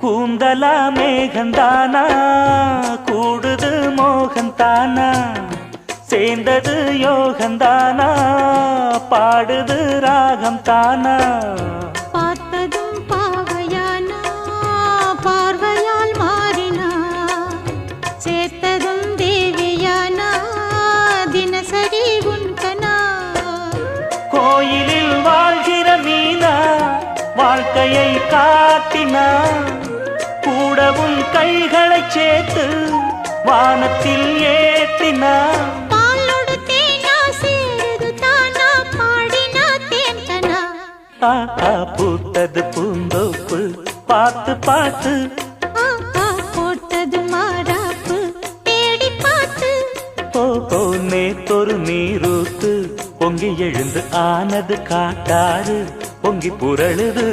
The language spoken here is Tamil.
கூந்தலா மேகந்தானா கூடுது மோகந்தானா சேர்ந்தது யோகந்தானா பாடுது ராகம் தானா பார்த்ததும் பாவையானா பார்வையால் மாறினா சேர்த்ததும் தேவியானா தினசரி உன்கனா கோயிலில் வாழ்கிற மீனா வாழ்க்கையை காட்டினா கூடவும் கைகளை சேர்த்து வானத்தில் ஏற்றினா பூத்தது பூந்தோப்பு பார்த்து பார்த்து போட்டது மாறாப்பு தேடி பார்த்து ஓஹோ நேத்தொரு நீரூத்து பொங்கி எழுந்து ஆனது காட்டாறு பொங்கி புரளுது